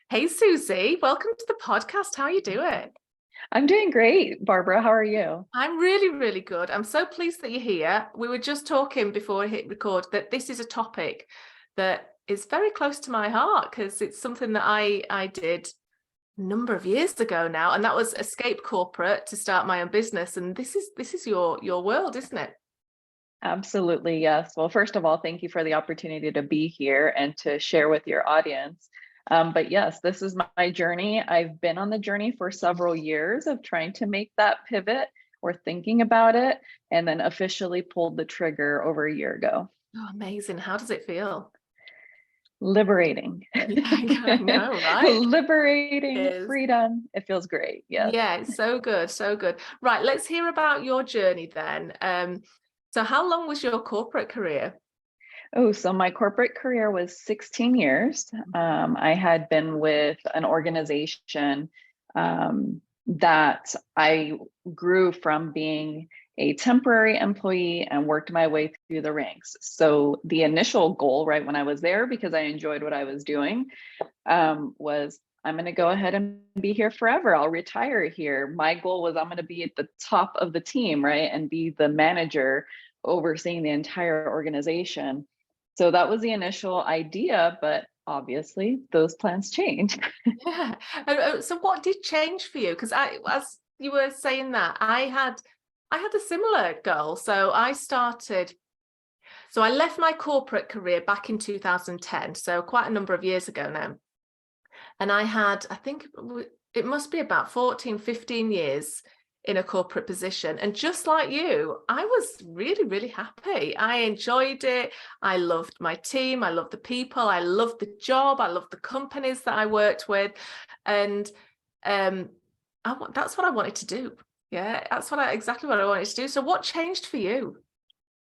Hey, Susie, welcome to the podcast. How are you doing? I'm doing great, Barbara. How are you? I'm really, really good. I'm so pleased that you're here. We were just talking before we hit record that this is a topic that is very close to my heart because it's something that I did a number of years ago now, and that was escape corporate to start my own business. And this is your world, isn't it? Absolutely, yes. Well, first of all, thank you for the opportunity to be here and to share with your audience. But yes, this is my journey. I've been on the journey for several years of trying to make that pivot or thinking about it, and then officially pulled the trigger over a year ago. Oh, amazing. How does it feel? Liberating. Yeah, I know, right? It Liberating, is. freedom. It feels great. Yes. Yeah, it's so good, so good. Right, let's hear about your journey then. So how long was your corporate career? Oh, so my corporate career was 16 years. I had been with an organization that I grew from being a temporary employee and worked my way through the ranks. So the initial goal, right, when I was there, because I enjoyed what I was doing, was I'm going to go ahead and be here forever. I'll retire here. My goal was I'm going to be at the top of the team, right, and be the manager overseeing the entire organization. So that was the initial idea, but obviously those plans change. Yeah. So what did change for you? Because as you were saying that, I had a similar goal. So I left my corporate career back in 2010, so quite a number of years ago now. And I think it must be about 14, 15 years in a corporate position. And just like you, I was really, really happy. I enjoyed it. I loved my team. I loved the people. I loved the job. I loved the companies that I worked with. And um, that's what I wanted to do. Yeah, that's exactly what I wanted to do. So what changed for you?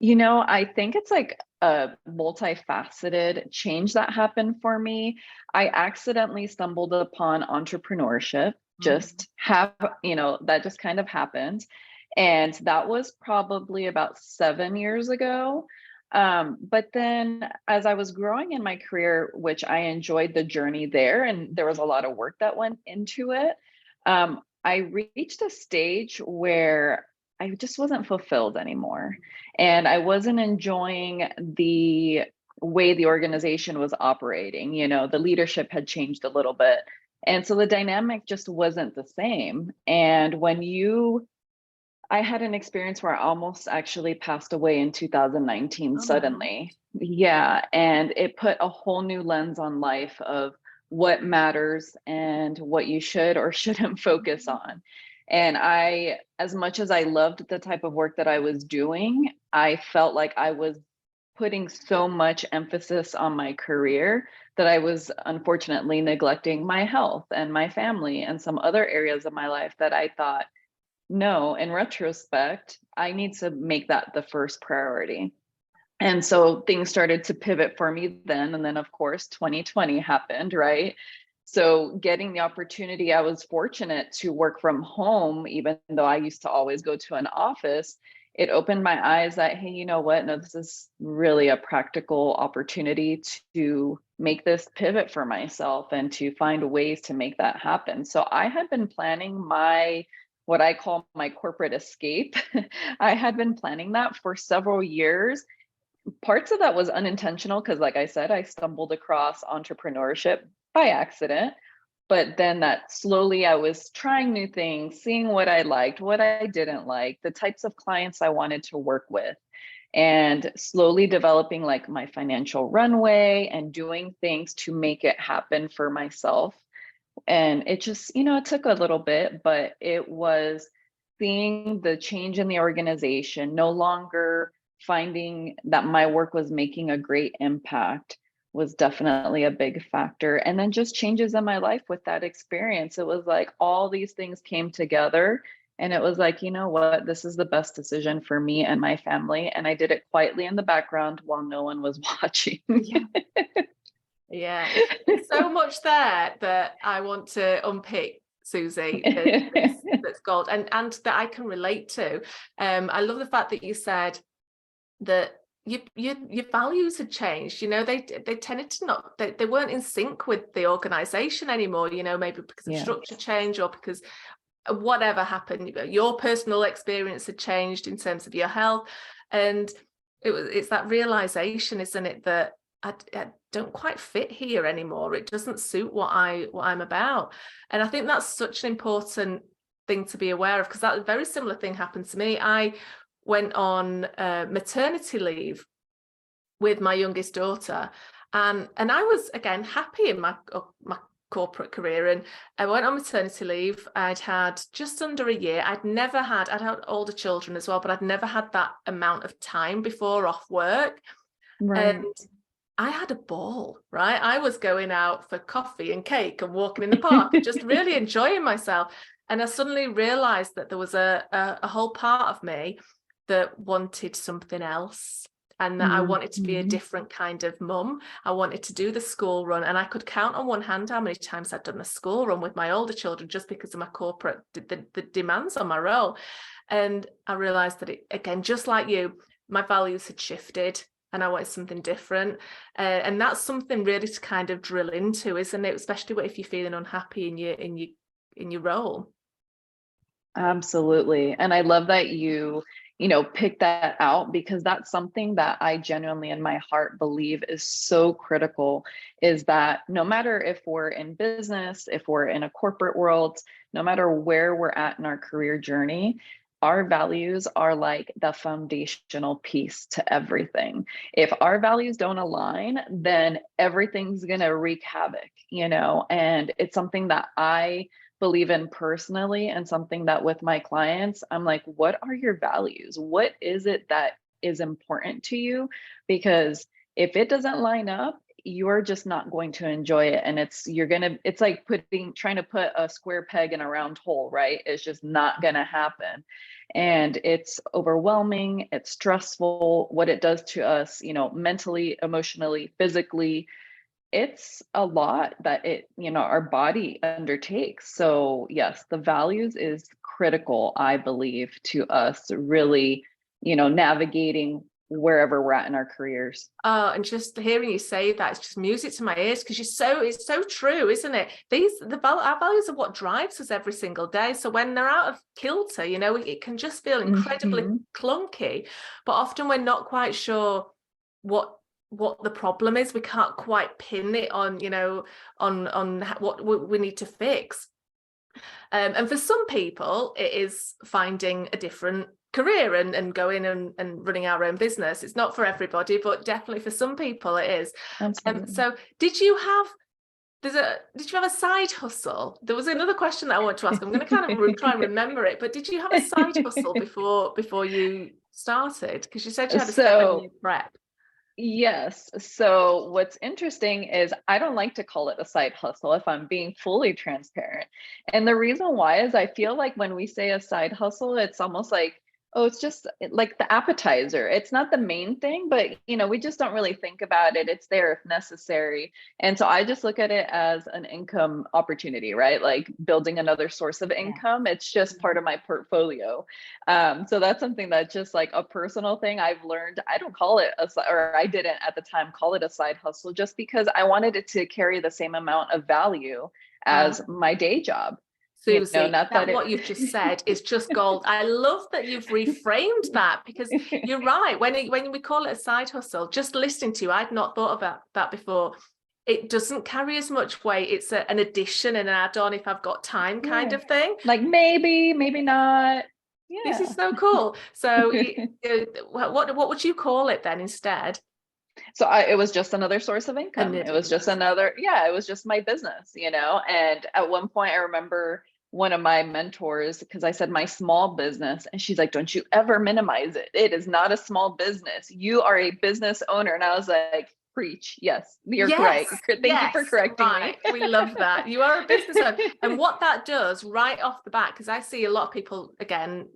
I think it's like a multifaceted change that happened for me. I accidentally stumbled upon entrepreneurship, Mm. just have, that just kind of happened. And that was probably about 7 years ago. But then as I was growing in my career, which I enjoyed the journey there, and there was a lot of work that went into it, I reached a stage where I just wasn't fulfilled anymore. And I wasn't enjoying the way the organization was operating. The leadership had changed a little bit. And so the dynamic just wasn't the same. And I had an experience where I almost actually passed away in 2019 Oh no. suddenly. Yeah. And it put a whole new lens on life of what matters and what you should or shouldn't focus on. And as much as I loved the type of work that I was doing, I felt like I was putting so much emphasis on my career that I was unfortunately neglecting my health and my family and some other areas of my life that I thought, no, in retrospect, I need to make that the first priority. And so things started to pivot for me then. And then, of course, 2020 happened, right? So, getting the opportunity, I was fortunate to work from home, even though I used to always go to an office. It opened my eyes that, hey, you know what? No, this is really a practical opportunity to make this pivot for myself and to find ways to make that happen. So, I had been planning what I call my corporate escape. I had been planning that for several years. Parts of that was unintentional because, like I said, I stumbled across entrepreneurship by accident. But then that slowly I was trying new things, seeing what I liked, what I didn't like, the types of clients I wanted to work with, and slowly developing like my financial runway and doing things to make it happen for myself. And it just, it took a little bit, but it was seeing the change in the organization, no longer finding that my work was making a great impact was definitely a big factor. And then just changes in my life with that experience. It was like all these things came together. And it was like, you know what, this is the best decision for me and my family. And I did it quietly in the background while no one was watching. Yeah. Yeah, there's so much there that I want to unpick, Susie. That's gold, and that I can relate to. I love the fact that you said that your values had changed. They tended to not, they weren't in sync with the organization anymore, maybe because of structure change or because whatever happened. Your personal experience had changed in terms of your health, and it's that realization, isn't it, that I don't quite fit here anymore. It doesn't suit what I'm about. And I think that's such an important thing to be aware of, because that very similar thing happened to me. I went on maternity leave with my youngest daughter, and I was again happy in my corporate career, and I went on maternity leave. I'd had just under a year. I'd had older children as well, but I'd never had that amount of time before off work. Right. And I had a ball, right? I was going out for coffee and cake and walking in the park, just really enjoying myself. And I suddenly realized that there was a whole part of me that wanted something else, and that I wanted to be a different kind of mum. I wanted to do the school run, and I could count on one hand how many times I'd done the school run with my older children, just because of my corporate, the demands on my role. And I realized that again, just like you, my values had shifted, and I wanted something different. And that's something really to kind of drill into, isn't it? Especially if you're feeling unhappy in your role. Absolutely. And I love that you pick that out, because that's something that I genuinely in my heart believe is so critical, is that no matter if we're in business, if we're in a corporate world, no matter where we're at in our career journey, our values are like the foundational piece to everything. If our values don't align, then everything's going to wreak havoc, and it's something that I believe in personally, and something that with my clients, I'm like, what are your values? What is it that is important to you? Because if it doesn't line up, you're just not going to enjoy it. And it's like trying to put a square peg in a round hole, right? It's just not going to happen. And it's overwhelming. It's stressful. What it does to us, mentally, emotionally, physically, it's a lot that our body undertakes. So yes, the values is critical, I believe, to us really, navigating wherever we're at in our careers. Oh, and just hearing you say that, it's just music to my ears, because it's so true, isn't it? Our values are what drives us every single day. So when they're out of kilter, it can just feel incredibly clunky. But often we're not quite sure what the problem is. We can't quite pin it on on what we need to fix. And for some people, it is finding a different career and going and running our own business. It's not for everybody, but definitely for some people it is. So did you have a side hustle? There was another question that I want to ask. I'm going to kind of try and remember it, but did you have a side hustle before you started? Because you said you had a 7-year prep. Yes. So what's interesting is I don't like to call it a side hustle, if I'm being fully transparent. And the reason why is I feel like when we say a side hustle, it's almost like, oh, it's just like the appetizer. It's not the main thing, but we just don't really think about it. It's there if necessary. And so I just look at it as an income opportunity, right? Like building another source of income. It's just part of my portfolio. So that's something that's just like a personal thing I've learned. I don't call it or I didn't at the time call it a side hustle, just because I wanted it to carry the same amount of value as my day job. Susie, what you've just said is just gold. I love that you've reframed that, because you're right. When we call it a side hustle, just listening to you, I'd not thought about that before. It doesn't carry as much weight. It's an addition and an add-on if I've got time, kind of thing. Like maybe not. Yeah. This is so cool. So what would you call it then instead? So it was just another source of income. It was just it was just my business, and at one point I remember one of my mentors, because I said my small business, and she's like, don't you ever minimize it. It is not a small business. You are a business owner. And I was like, preach. Yes, you're right. Thank you for correcting me. We love that. You are a business owner. And what that does right off the bat, because I see a lot of people, again,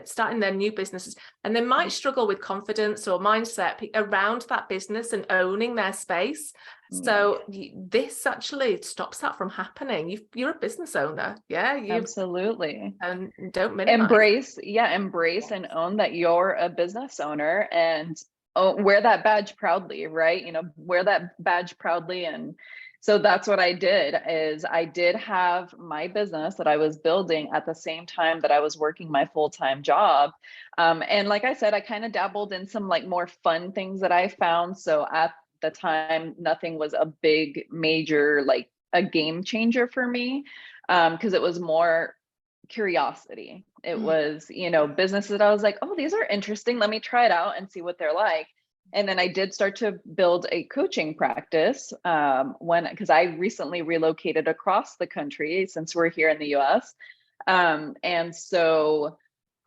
starting their new businesses, and they might struggle with confidence or mindset around that business and owning their space. So this actually stops that from happening. You're a business owner. Absolutely. And don't minimize. Embrace and own that you're a business owner. And wear that badge proudly, right? Wear that badge proudly. And so that's what I did. Is I did have my business that I was building at the same time that I was working my full-time job. And like I said, I kind of dabbled in some like more fun things that I found. So at the time, nothing was a big major, like a game changer for me, because it was more curiosity. It was, businesses that I was like, oh, these are interesting. Let me try it out and see what they're like. And then I did start to build a coaching practice because I recently relocated across the country since we're here in the US. And so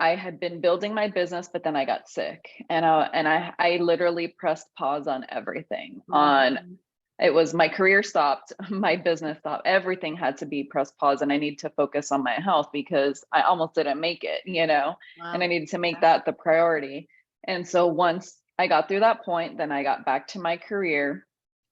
I had been building my business, but then I got sick, and I literally pressed pause on everything. It was my career stopped, my business stopped, everything had to be pressed pause, and I need to focus on my health because I almost didn't make it, Wow. and I needed to make that the priority. And so once I got through that point, then I got back to my career,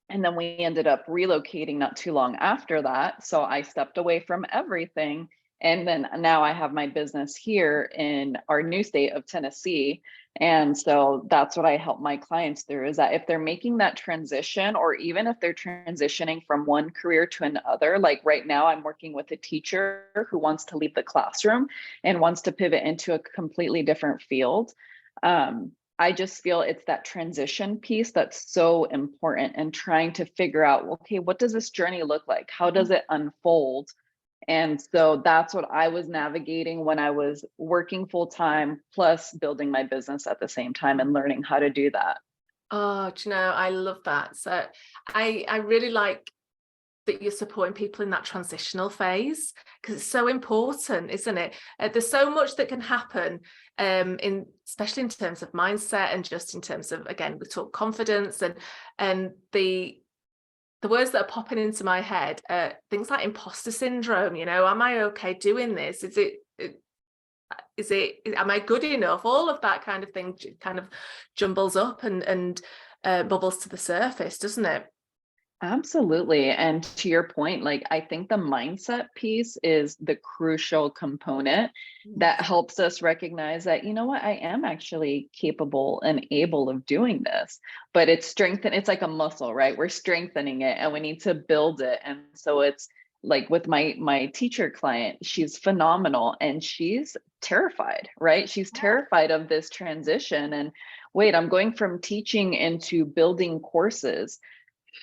and then we ended up relocating not too long after that. So I stepped away from everything. And then now I have my business here in our new state of Tennessee. And so that's what I help my clients through, is that if they're making that transition, or even if they're transitioning from one career to another, like right now, I'm working with a teacher who wants to leave the classroom and wants to pivot into a completely different field. I just feel it's that transition piece that's so important, and trying to figure out, okay, what does this journey look like? How does it unfold? And so that's what I was navigating when I was working full time, plus building my business at the same time and learning how to do that. Oh, do you know, I love that. So I really like that you're supporting people in that transitional phase, because it's so important, isn't it? There's so much that can happen, especially in terms of mindset, and just in terms of, again, we talk confidence, and the words that are popping into my head are things like imposter syndrome. Am I okay doing this? Am I good enough? All of that kind of thing kind of jumbles up and bubbles to the surface, doesn't it? Absolutely. And to your point, like, I think the mindset piece is the crucial component that helps us recognize that, you know what, I am actually capable and able of doing this, but it's it's like a muscle, right? We're strengthening it and we need to build it. And so it's like with my teacher client, she's phenomenal and she's terrified, right? She's terrified of this transition. And wait, I'm going from teaching into building courses.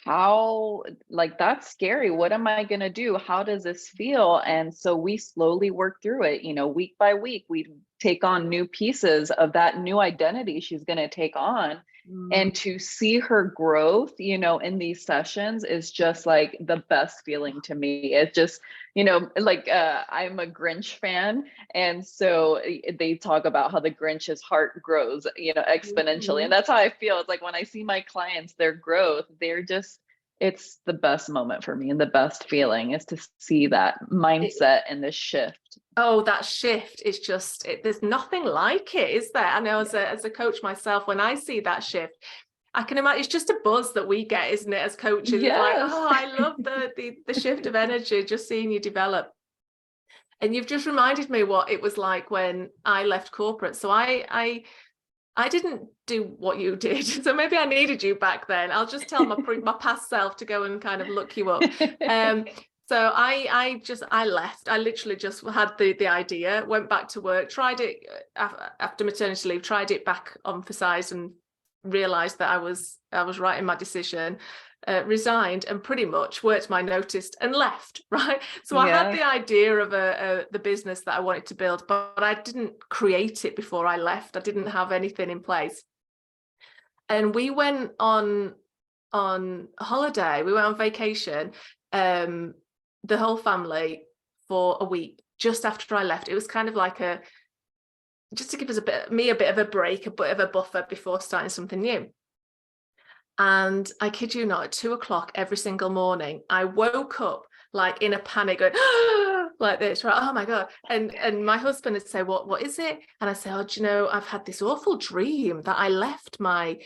How, like, that's scary. What am I going to do? How does this feel? And so we slowly work through it, week by week. We take on new pieces of that new identity she's going to take on. And to see her growth, in these sessions is just like the best feeling to me. It's just, like, I'm a Grinch fan. And so they talk about how the Grinch's heart grows, exponentially. And that's how I feel. It's like when I see my clients, their growth, it's the best moment for me, and the best feeling is to see that mindset and the shift. Oh, that shift is just, there's nothing like it, is there? I know as a coach myself, when I see that shift, I can imagine it's just a buzz that we get, isn't it, as coaches? Yes. It's like, oh, I love the shift of energy, just seeing you develop. And you've just reminded me what it was like when I left corporate. So I didn't do what you did. So maybe I needed you back then. I'll just tell my past self to go and kind of look you up. So I left. I literally just had the idea, went back to work, tried it after maternity leave, tried it back on for size, and realized that I was right in my decision, resigned, and pretty much worked my notice and left, right? So I had the idea of the business that I wanted to build, but I didn't create it before I left. I didn't have anything in place. And we went on holiday, we went on vacation, the whole family, for a week just after I left. It was kind of like just to give us a bit of a break, a bit of a buffer before starting something new. And I kid you not, at 2:00 every single morning, I woke up like in a panic, going, like this, right? Oh my God. And my husband would say, what is it? And I say, oh, do you know, I've had this awful dream that I left my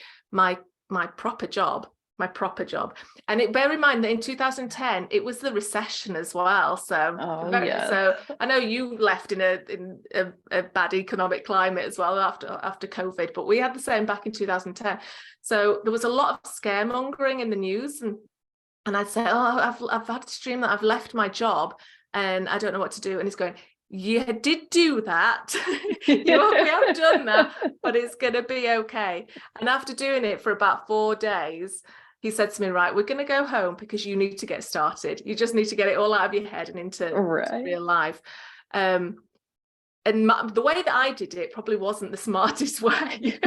proper job my proper job. And bear in mind that in 2010 it was the recession as well. So so I know you left in a bad economic climate as well after COVID, but we had the same back in 2010. So there was a lot of scaremongering in the news, and I'd say, oh, I've had to dream that I've left my job and I don't know what to do. And he's going, you did do that. We have done that, but it's going to be okay. And after doing it for about 4 days, he said to me, right, we're going to go home because you need to get started. You just need to get it all out of your head and into real life. And the way that I did it probably wasn't the smartest way.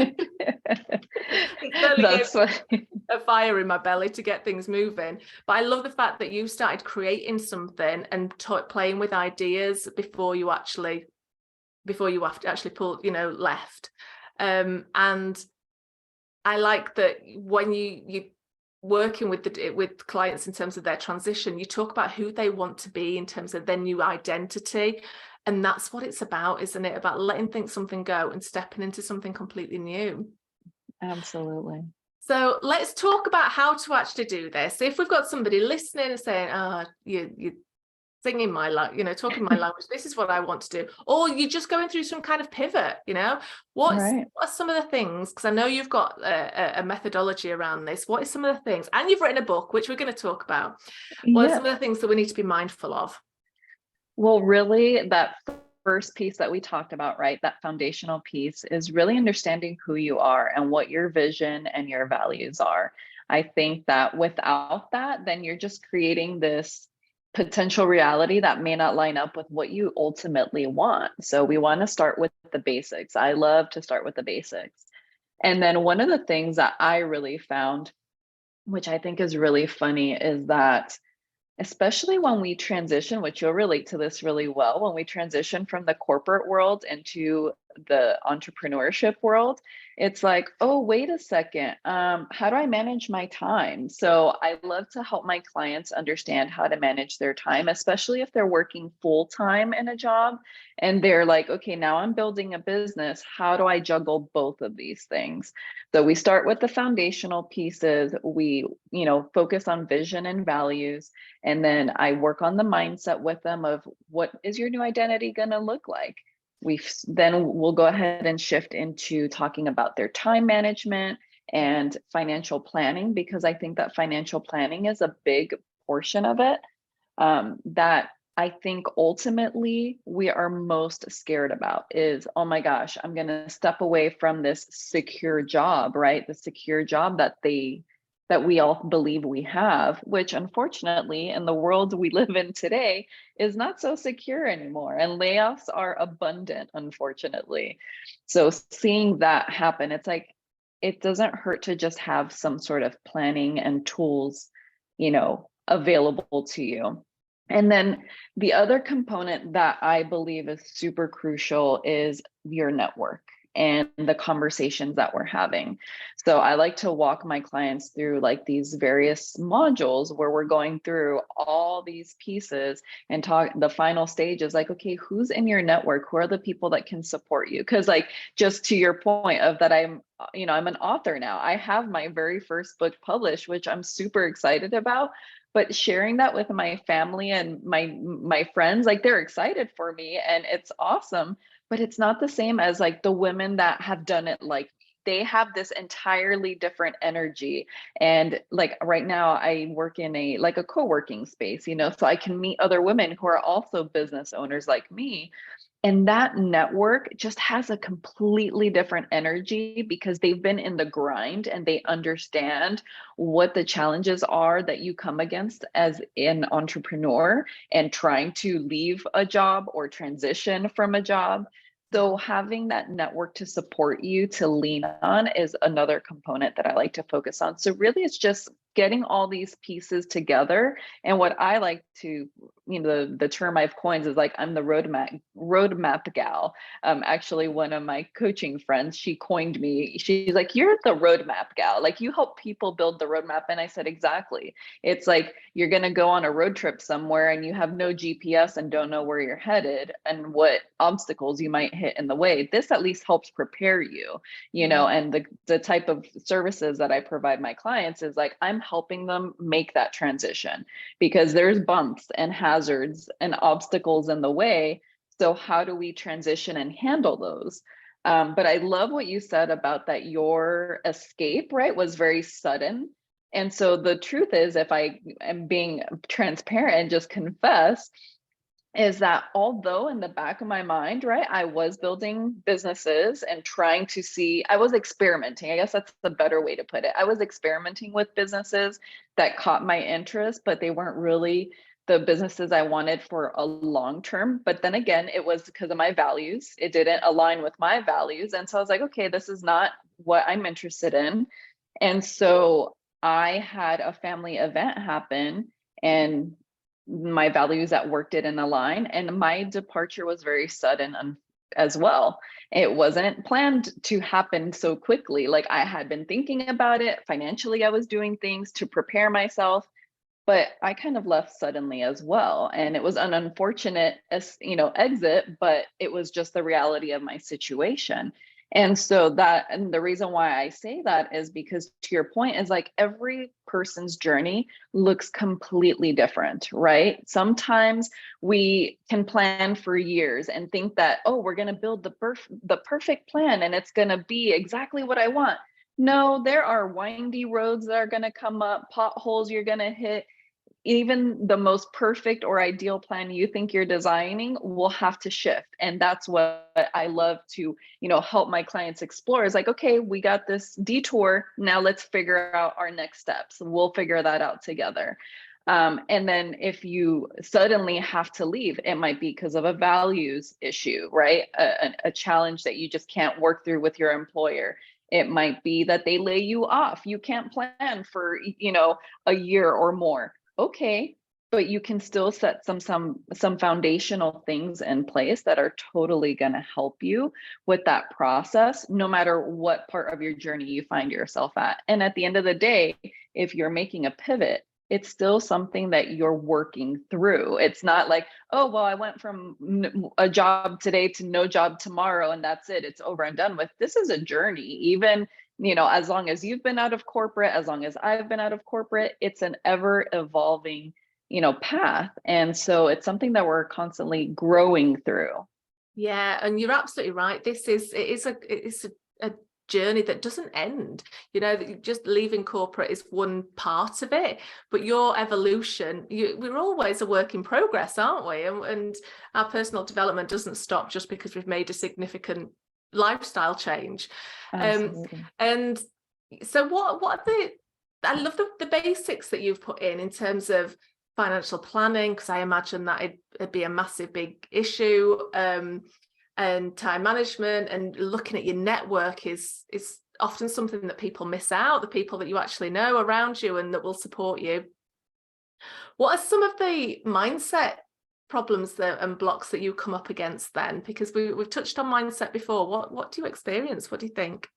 It gave a fire in my belly to get things moving. But I love the fact that you started creating something and playing with ideas before you actually pulled, left. And I like that when you working with clients in terms of their transition, you talk about who they want to be in terms of their new identity. And that's what it's about, isn't it? About letting something go and stepping into something completely new. Absolutely. So let's talk about how to actually do this. If we've got somebody listening and saying, oh, you're singing my language, talking my language, this is what I want to do. Or you're just going through some kind of pivot, what are some of the things, because I know you've got a methodology around this. What are some of the things, and you've written a book, which we're going to talk about. What are some of the things that we need to be mindful of? Well, really, that first piece that we talked about, right? That foundational piece is really understanding who you are and what your vision and your values are. I think that without that, then you're just creating this potential reality that may not line up with what you ultimately want. So we want to start with the basics. I love to start with the basics. And then one of the things that I really found, which I think is really funny, is that especially when we transition, which you'll relate to this really well, when we transition from the corporate world into the entrepreneurship world, it's like, oh, wait a second, how do I manage my time? So I love to help my clients understand how to manage their time, especially if they're working full time in a job and they're like, okay, now I'm building a business. How do I juggle both of these things? So we start with the foundational pieces. We, focus on vision and values. And then I work on the mindset with them of what is your new identity going to look like? We'll go ahead and shift into talking about their time management and financial planning, because I think that financial planning is a big portion of it that I think ultimately we are most scared about is, oh my gosh, I'm going to step away from this secure job, right? The secure job that we all believe we have, which unfortunately in the world we live in today is not so secure anymore. And layoffs are abundant, unfortunately. So seeing that happen, it's like, it doesn't hurt to just have some sort of planning and tools, available to you. And then the other component that I believe is super crucial is your network and the conversations that we're having. So I like to walk my clients through like these various modules where we're going through all these pieces and talk. The final stage is like, okay, who's in your network? Who are the people that can support you? Because like, just to your point of that, I'm an author now. I have my very first book published, which I'm super excited about. But sharing that with my family and my friends, like they're excited for me and it's awesome. But it's not the same as like the women that have done it. Like they have this entirely different energy. And like right now I work in a co-working space, so I can meet other women who are also business owners like me. And that network just has a completely different energy because they've been in the grind and they understand what the challenges are that you come against as an entrepreneur and trying to leave a job or transition from a job. So having that network to support you to lean on is another component that I like to focus on. So really it's just getting all these pieces together. And what I like to, the term I've coined is like, I'm the roadmap gal. Actually, one of my coaching friends, she coined me. She's like, you're the roadmap gal. Like you help people build the roadmap. And I said, exactly. It's like, you're going to go on a road trip somewhere and you have no GPS and don't know where you're headed and what obstacles you might hit in the way. This at least helps prepare you, and the type of services that I provide my clients is like, I'm helping them make that transition, because there's bumps and hazards and obstacles in the way. So how do we transition and handle those? But I love what you said about that your escape, right, was very sudden. And so the truth is, if I am being transparent and just confess, is that although in the back of my mind, right, I was building businesses and trying to see, I was experimenting. I guess that's the better way to put it. I was experimenting with businesses that caught my interest, but they weren't really the businesses I wanted for a long term. But then again, it was because of my values. It didn't align with my values. And so I was like, okay, this is not what I'm interested in. And so I had a family event happen, and my values at work didn't align, and my departure was very sudden as well. It wasn't planned to happen so quickly. Like, I had been thinking about it financially. I was doing things to prepare myself, but I kind of left suddenly as well. And it was an unfortunate, exit, but it was just the reality of my situation. And so and the reason why I say that is because, to your point, is like every person's journey looks completely different, right? Sometimes we can plan for years and think that, oh, we're going to build the perfect plan and it's going to be exactly what I want. No, there are windy roads that are going to come up, potholes you're going to hit. Even the most perfect or ideal plan you think you're designing will have to shift. And that's what I love to, help my clients explore, is like, okay, we got this detour. Now let's figure out our next steps. We'll figure that out together. And then if you suddenly have to leave, it might be because of a values issue, right? A challenge that you just can't work through with your employer. It might be that they lay you off. You can't plan for, a year or more. Okay, but you can still set some foundational things in place that are totally going to help you with that process, no matter what part of your journey you find yourself at. And at the end of the day, if you're making a pivot, it's still something that you're working through. It's not like, oh, well, I went from a job today to no job tomorrow, and that's it. It's over and done with. This is a journey. Even as long as you've been out of corporate, as long as I've been out of corporate, it's an ever evolving, path. And so it's something that we're constantly growing through. Yeah, and you're absolutely right. It is a journey that doesn't end. Just leaving corporate is one part of it, but your evolution, we're always a work in progress, aren't we? And our personal development doesn't stop just because we've made a significant lifestyle change. And so what are I love the basics that you've put in terms of financial planning, because I imagine that it'd be a massive big issue, and time management, and looking at your network is often something that people miss out, the people that you actually know around you and that will support you. What are some of the mindset problems and blocks that you come up against then? Because we've touched on mindset before. What do you experience? What do you think?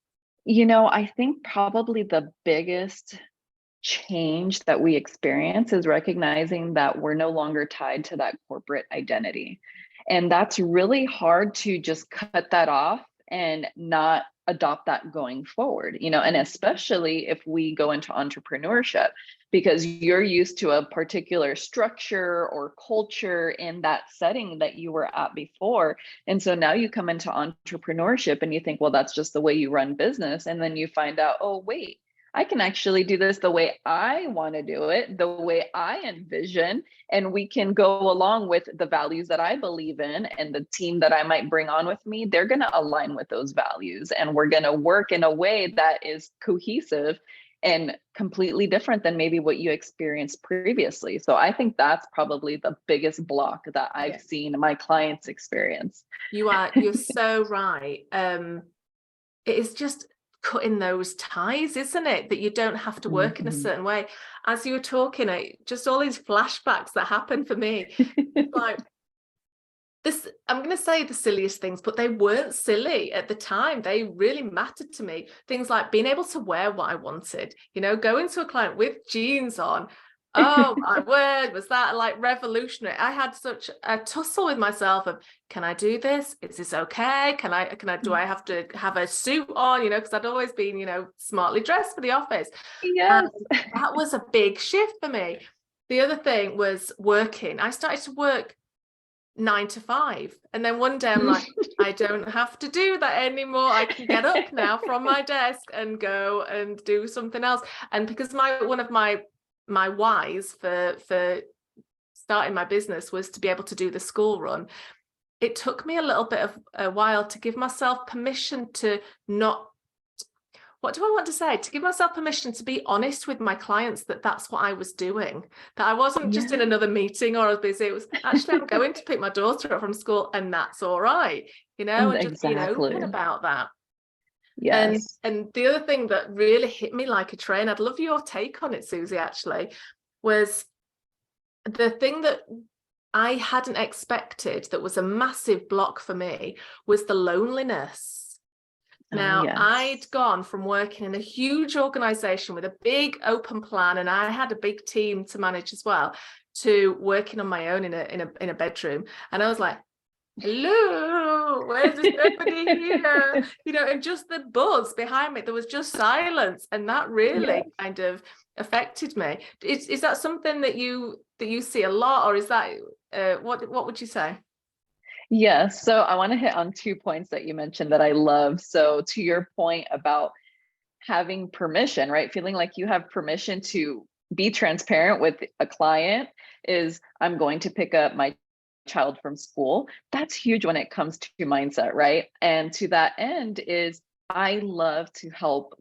I think probably the biggest change that we experience is recognizing that we're no longer tied to that corporate identity. And that's really hard to just cut that off and not adopt that going forward, and especially if we go into entrepreneurship, because you're used to a particular structure or culture in that setting that you were at before. And so now you come into entrepreneurship and you think, well, that's just the way you run business. And then you find out, oh, wait, I can actually do this the way I want to do it, the way I envision, and we can go along with the values that I believe in, and the team that I might bring on with me, they're going to align with those values, and we're going to work in a way that is cohesive and completely different than maybe what you experienced previously. So I think that's probably the biggest block that I've seen my clients experience. You're so right. It is just cutting those ties, isn't it? That you don't have to work in a certain way. As you were talking, just all these flashbacks that happened for me. Like this, I'm going to say the silliest things, but they weren't silly at the time. They really mattered to me. Things like being able to wear what I wanted, going to a client with jeans on. Oh my word, was that like revolutionary? I had such a tussle with myself of, can I do this? Is this okay? Do I have to have a suit on? Because I'd always been, smartly dressed for the office. And Yes. that was a big shift for me. The other thing was working. I started to work 9 to 5. And then one day I'm like, I don't have to do that anymore. I can get up now from my desk and go and do something else. And because one of my whys for starting my business was to be able to do the school run, it took me a little bit of a while to give myself permission to not, what do I want to say? To give myself permission to be honest with my clients that that's what I was doing, that I wasn't just in another meeting or I was busy. It was actually, I'm going to pick my daughter up from school and that's all right, and just being open about that. Yes. And the other thing that really hit me like a train, I'd love your take on it, Susie, actually, was the thing that I hadn't expected that was a massive block for me was the loneliness. Now, I'd gone from working in a huge organization with a big open plan, and I had a big team to manage as well, to working on my own in a bedroom. And I was like, hello, where's nobody here? And just the buzz behind me, there was just silence. And that really kind of affected me. Is that something that you see a lot, or is that what would you say? Yes. So I want to hit on 2 points that you mentioned that I love. So to your point about having permission, right? Feeling like you have permission to be transparent with a client is, I'm going to pick up my child from school. That's huge when it comes to mindset, right? And to that end is, I love to help,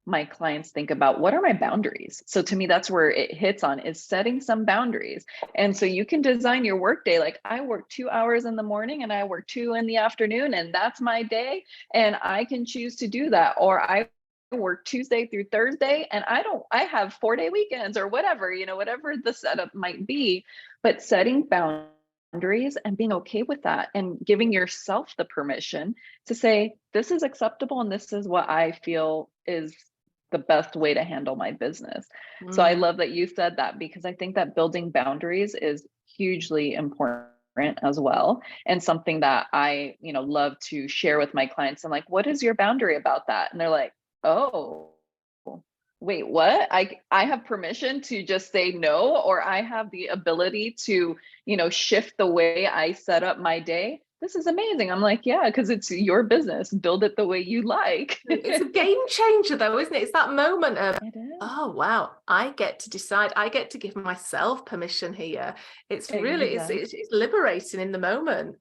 my clients think about, what are my boundaries? So to me, that's where it hits on, is setting some boundaries. And so you can design your workday like, I work 2 hours in the morning and I work 2 in the afternoon, and that's my day. And I can choose to do that. Or I work Tuesday through Thursday and I have 4-day weekends, or whatever, whatever the setup might be. But setting boundaries and being okay with that, and giving yourself the permission to say, this is acceptable and this is what I feel is the best way to handle my business. So I love that you said that, because I think that building boundaries is hugely important as well, and something that I love to share with my clients. I'm like, what is your boundary about that? And they're like, oh, wait, what? I have permission to just say no, or I have the ability to shift the way I set up my day. This is amazing. I'm like, yeah, because it's your business. Build it the way you like. It's a game changer though, isn't it? It's that moment of, oh wow, I get to decide. I get to give myself permission here. It's really, it's liberating in the moment.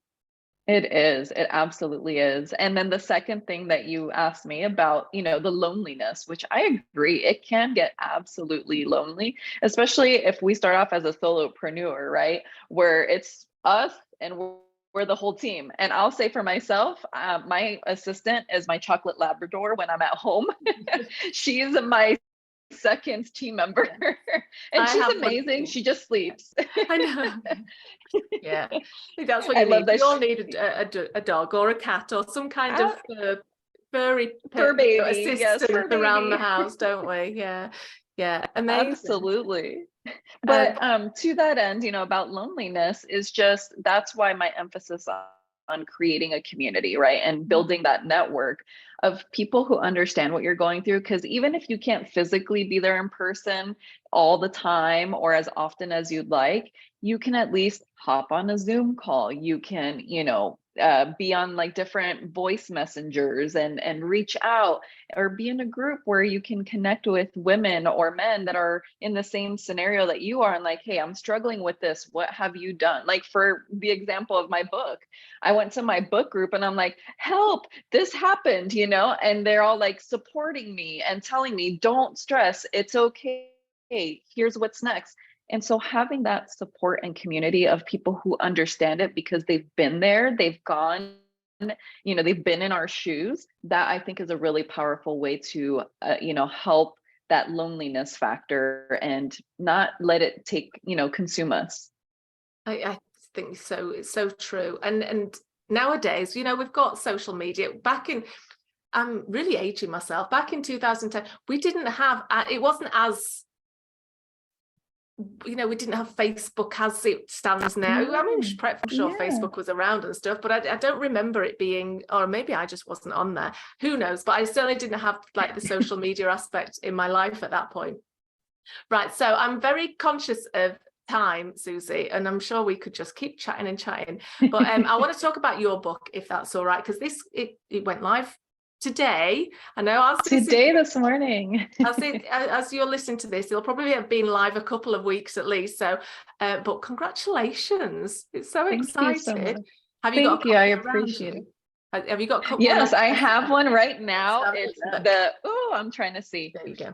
It is. It absolutely is. And then the second thing that you asked me about, the loneliness, which I agree, it can get absolutely lonely, especially if we start off as a solopreneur, right? Where it's us and we're the whole team. And I'll say for myself, my assistant is my chocolate Labrador when I'm at home. She's my second team member. And she's amazing. She just sleeps. I know. Yeah, I think that's what you need. You all need a dog or a cat or some kind of furry baby assistant around the house, don't we? Yeah, amazing. Absolutely. But to that end, about loneliness is just, that's why my emphasis on creating a community, right? And building that network of people who understand what you're going through. Because even if you can't physically be there in person all the time or as often as you'd like, you can at least hop on a Zoom call. You can, be on like different voice messengers and reach out, or be in a group where you can connect with women or men that are in the same scenario that you are, and like, hey, I'm struggling with this. What have you done? Like, for the example of my book, I went to my book group and I'm like, help, this happened, and they're all like supporting me and telling me, don't stress, it's okay. Here's what's next. And so having that support and community of people who understand it because they've been there, they've gone, they've been in our shoes, that I think is a really powerful way to, help that loneliness factor and not let it consume us. I think so. It's so true. And nowadays, we've got social media. I'm really aging myself. Back in 2010, we didn't have, it wasn't as you know, we didn't have Facebook as it stands now. I mean, I'm sure Yeah. Facebook was around and stuff, but I don't remember it being, or maybe I just wasn't on there. Who knows? But I certainly didn't have like the social media aspect in my life at that point. Right. So I'm very conscious of time, Susie, and I'm sure we could just keep chatting and chatting. But I want to talk about your book, if that's all right, because it went live today. I know this morning. as you're listening to this, it'll probably have been live a couple of weeks at least. So, but congratulations! It's so exciting. So Have you got? I appreciate it. Have you got a couple? Yes, I have one right now. It's I'm trying to see. There you go.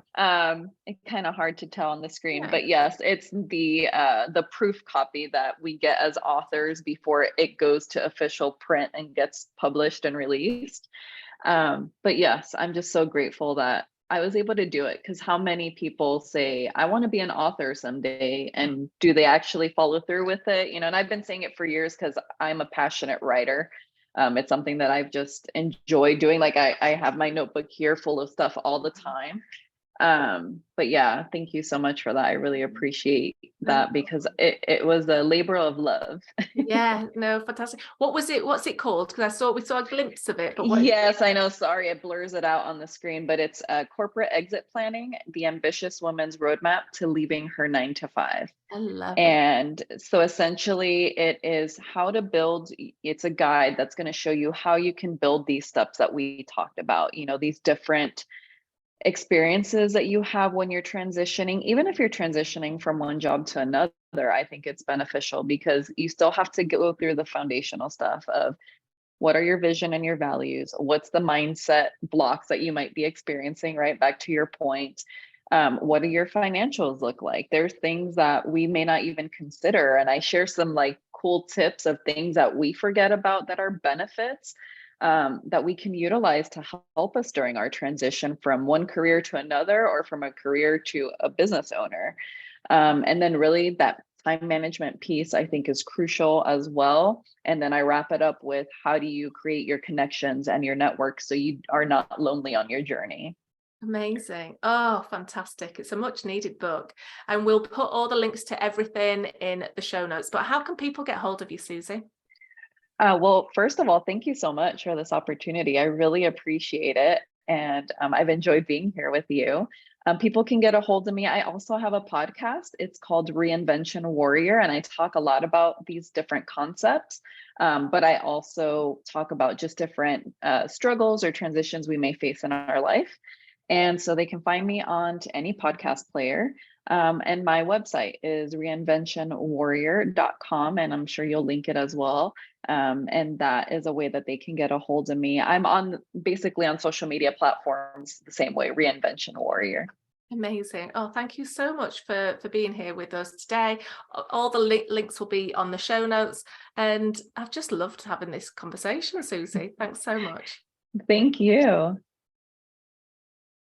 It's kind of hard to tell on the screen, Yeah. but yes, it's the proof copy that we get as authors before it goes to official print and gets published and released. But yes, I'm just so grateful that I was able to do it, because how many people say, I want to be an author someday, and do they actually follow through with it? You know, and I've been saying it for years because I'm a passionate writer. It's something that I've just enjoyed doing. Like I have my notebook here full of stuff all the time. But yeah, thank you so much for that. I really appreciate that, because it was a labor of love. Yeah, no, fantastic. What's it called? Because we saw a glimpse of it. But yes, I know. Sorry, it blurs it out on the screen, but it's Corporate Exit Planning: The Ambitious Woman's Roadmap to Leaving Her 9-to-5. I love and so essentially it is how to build. It's a guide that's going to show you how you can build these steps that we talked about, you know, these different experiences that you have when you're transitioning. Even if you're transitioning from one job to another, I think it's beneficial, because you still have to go through the foundational stuff of what are your vision and your values, what's the mindset blocks that you might be experiencing, right back to your point. What do your financials look like? There's things that we may not even consider, and I share some like cool tips of things that we forget about that are benefits, that we can utilize to help us during our transition from one career to another, or from a career to a business owner. And then really that time management piece, I think, is crucial as well. And then I wrap it up with, how do you create your connections and your network so you are not lonely on your journey? Amazing. Oh, fantastic. It's a much needed book. And we'll put all the links to everything in the show notes. But how can people get hold of you, Susie? Well, first of all, thank you so much for this opportunity. I really appreciate it. And I've enjoyed being here with you. People can get a hold of me. I also have a podcast. It's called Reinvention Warrior, and I talk a lot about these different concepts. But I also talk about just different struggles or transitions we may face in our life. And so they can find me on to any podcast player. And my website is reinventionwarrior.com, and I'm sure you'll link it as well. And that is a way that they can get a hold of me. I'm basically on social media platforms the same way, Reinvention Warrior. Amazing. Oh, thank you so much for being here with us today. All the links will be on the show notes. And I've just loved having this conversation, Susie. Thanks so much. Thank you.